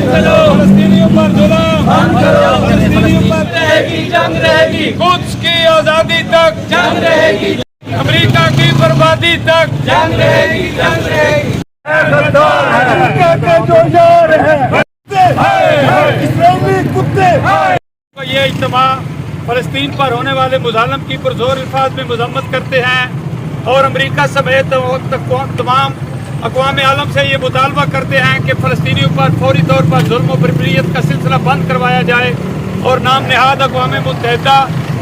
فلسطینیوں پر ظلم بند کرو فلسطینیوں پر رہے گی جنگ رہے گی قدس کی آزادی تک جنگ رہے گی امریکہ کی بربادی تک جنگ رہے گی جنگ رہے گی امریکہ کے جو یار ہیں اسرائیلی کتے یہ اجتماع فلسطین پر ہونے والے مظالم کی پرزور الفاظ میں مذمت کرتے ہیں اور امریکہ سمیت تمام اقوام عالم سے یہ مطالبہ کرتے ہیں کہ فلسطینیوں پر فوری طور پر ظلم و بربریت کا سلسلہ بند کروایا جائے اور نام نہاد اقوام متحدہ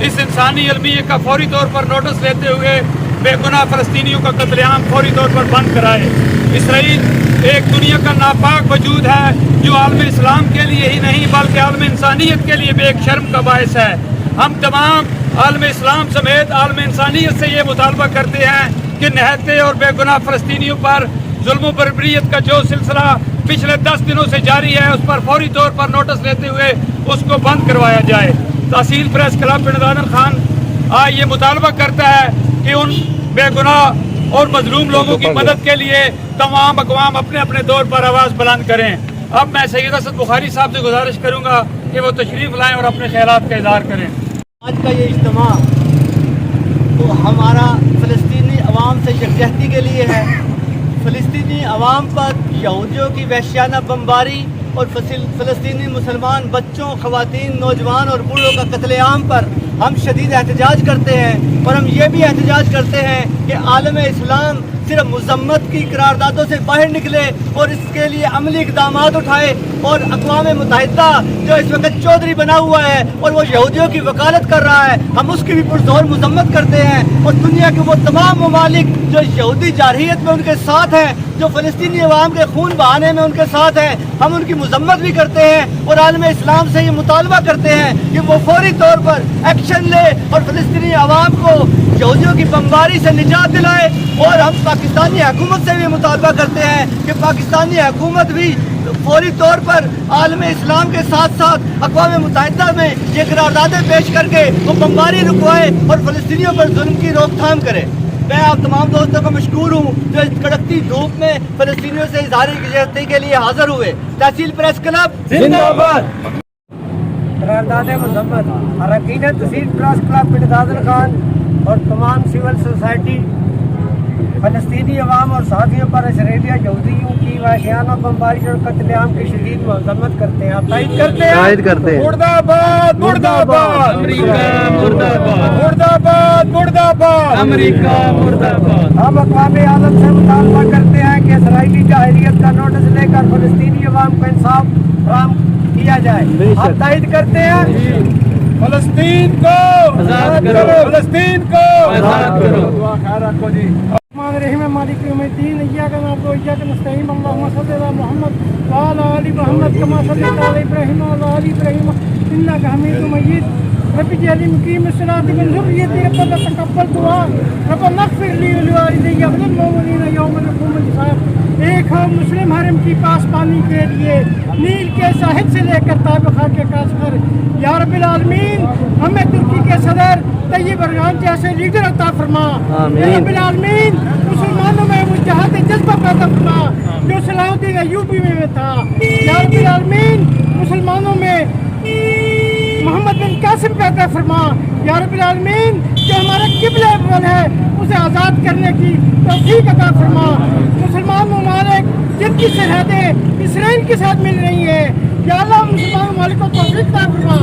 اس انسانی المیہ کا فوری طور پر نوٹس لیتے ہوئے بے گناہ فلسطینیوں کا قتل عام فوری طور پر بند کرائے۔ اسرائیل ایک دنیا کا ناپاک وجود ہے جو عالم اسلام کے لیے ہی نہیں بلکہ عالم انسانیت کے لیے بھی ایک شرم کا باعث ہے۔ ہم تمام عالم اسلام سمیت عالم انسانیت سے یہ مطالبہ کرتے ہیں کہ نہتے اور بے گناہ فلسطینیوں پر ظلم و بربریت کا جو سلسلہ پچھلے 10 دنوں سے جاری ہے اس پر فوری طور پر نوٹس لیتے ہوئے اس کو بند کروایا جائے۔ تحصیل پریس کلب پنڈ دادن خان آج یہ مطالبہ کرتا ہے کہ ان بے گناہ اور مظلوم لوگوں کی مدد کے لیے تمام اقوام اپنے اپنے طور پر آواز بلند کریں۔ اب میں سید اسد بخاری صاحب سے گزارش کروں گا کہ وہ تشریف لائیں اور اپنے خیالات کا اظہار کریں۔ آج کا یہ اجتماع تو ہمارا فلسطینی عوام سے یکجہتی کے لیے ہے۔ فلسطینی عوام پر یہودیوں کی وحشیانہ بمباری اور فلسطینی مسلمان بچوں، خواتین، نوجوان اور بوڑھوں کا قتل عام پر ہم شدید احتجاج کرتے ہیں اور ہم یہ بھی احتجاج کرتے ہیں کہ عالم اسلام صرف مذمت کی قراردادوں سے باہر نکلے اور اس کے لیے عملی اقدامات اٹھائے اور اقوام متحدہ جو اس وقت چودھری بنا ہوا ہے اور وہ یہودیوں کی وکالت کر رہا ہے، ہم اس کی بھی پرزور مذمت کرتے ہیں اور دنیا کے وہ تمام ممالک جو یہودی جارحیت میں ان کے ساتھ ہیں، جو فلسطینی عوام کے خون بہانے میں ان کے ساتھ ہیں، ہم ان کی مذمت بھی کرتے ہیں اور عالم اسلام سے یہ مطالبہ کرتے ہیں کہ وہ فوری طور پر ایکشن لے اور فلسطینی عوام کو یہودیوں کی بمباری سے نجات دلائے۔ اور ہم پاکستانی حکومت سے بھی مطالبہ کرتے ہیں کہ پاکستانی حکومت بھی فوری طور پر عالم اسلام کے ساتھ ساتھ اقوام متحدہ میں یہ قراردادیں پیش کر کے وہ بمباری رکوائے اور فلسطینیوں پر ظلم کی روک تھام کرے۔ میں آپ تمام دوستوں کو مشکور ہوں جو اس کڑکتی دھوپ میں فلسطینیوں سے اظہار یکجہتی کے لیے حاضر ہوئے۔ تحصیل پریس کلب زندہ باد۔ قرارداد مذمت اراکین تحصیل پریس کلب پنڈ دادن خان اور تمام سول سوسائٹی فلسطینی عوام اور ساتھیوں پر اسرائیلی یہودیوں کی وحشیانہ بمباری اور قتل عام کی شدید مذمت کرتے ہیں، تائید کرتے ہیں۔ مردہ باد مردہ باد امریکہ مردہ باد مردہ باد مردہ باد امریکہ مردہ باد۔ ہم اقوام عالم سے مطالبہ کرتے ہیں کہ اسرائیلی جاہلیت کا نوٹس لے کر فلسطینی عوام کو انصاف فراہم کیا جائے۔ ہم تائید کرتے ہیں فلسطین کو آزاد کرو، فلسطین کو آزاد کرو۔ دعا خیر رکھو جی۔ الرحمن الرحیم مالک یوم الدین ایاک نعبد و ایاک نستعین اللهم صل علی محمد وعلی آل محمد کما صلیت علی ابراہیم وعلی آل ابراہیم انک حمید مجید رب اجعلنی مقیم الصلاۃ من ذریتی ربنا تقبل دعا ربنا اغفر لی ولوالدی وللمؤمنین یوم یقوم الحساب۔ ایک ہم مسلم حرم کی پاسبانی کے لیے نیل کے ساحل سے لے کر تابخا کے کاشغر یا رب العالمین ہمیں ترکی کے صدر طیب اردوغان جیسے لیڈر عطا فرما۔ یا رب العالمین مسلمانوں میں وہ جہاد جذبہ پیدا فرما جو صلاح الدین ایوبی میں تھا۔ یا رب العالمین مسلمانوں میں محمد بن قاسم پیدا فرما۔ یا رب العالمین جو ہمارا قبلہ اول ہے اسے آزاد کرنے کی توفیق عطا فرما۔ مسلمان ممالک جن کی سرحدیں اسرائیل کے ساتھ مل رہی ہیں، یا اللہ مسلمان ممالک کو توفیق عطا فرما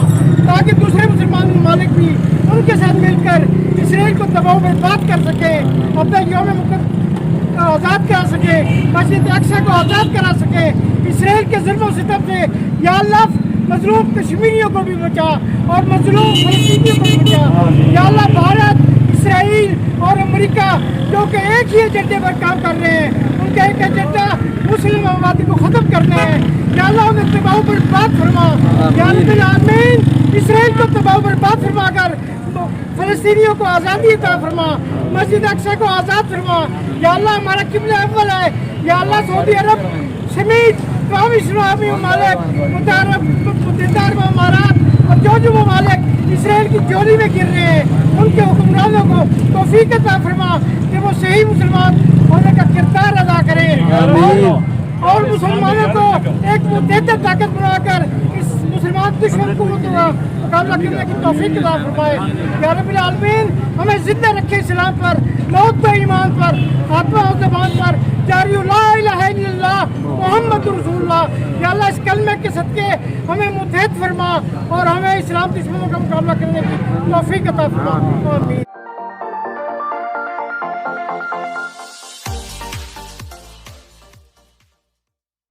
تاکہ دوسرے مسلمان ممالک بھی ان کے ساتھ مل کر اسرائیل کو تباہ و برباد کر سکیں، اپنا یوم مقدس کو آزاد کرا سکیں، مسجد اقصی کو آزاد کرا سکیں اسرائیل کے ظلم و ستم سے۔ یا اللہ مظلوم کشمیریوں کو بھی بچا اور مظلوم فلسطینیوں کو بھی بچا۔ یا اللہ بھارت، اسرائیل اور امریکہ جو کہ ایک ہی ایجنڈے پر کام کر رہے ہیں، ان کا ایک ایجنڈا مسلم آبادی کو ختم کرنا ہے۔ یا اللہ انہیں تباہ و برباد فرما۔ یا رب العالمین اسرائیل کو تباہ و برباد فرما کر فلسطینیوں کو آزادی عطا فرما، مسجد اقصی کو آزاد فرما۔ یا اللہ ہمارا قبلہ اول ہے، یا اللہ سعودی عرب سمیت تمام اسلامی ممالک متحدہ امارات اور جو ممالک اسرائیل کی چوری میں گر رہے ہیں ان کے حکمرانوں کو توفیق عطا فرما کہ وہ صحیح مسلمان ہونے کا کردار ادا کریں اور مسلمانوں کو ایک متحد طاقت بنا کر اس مسلمان دشمن کو مقابلہ کرنے کی توفیق عطا فرمائے یا رب العالمین. ہمیں زندہ رکھے اسلام پر, موت پہ ایمان پر, خاتمہ و زبان پر, جاری لا الہ الا اللہ محمد رسول اللہ. یا اللہ اس کلمے کے صدقے ہمیں متحد فرما اور ہمیں اسلام دشمنوں کا مقابلہ کرنے کی توفیق عطا فرما. آمین.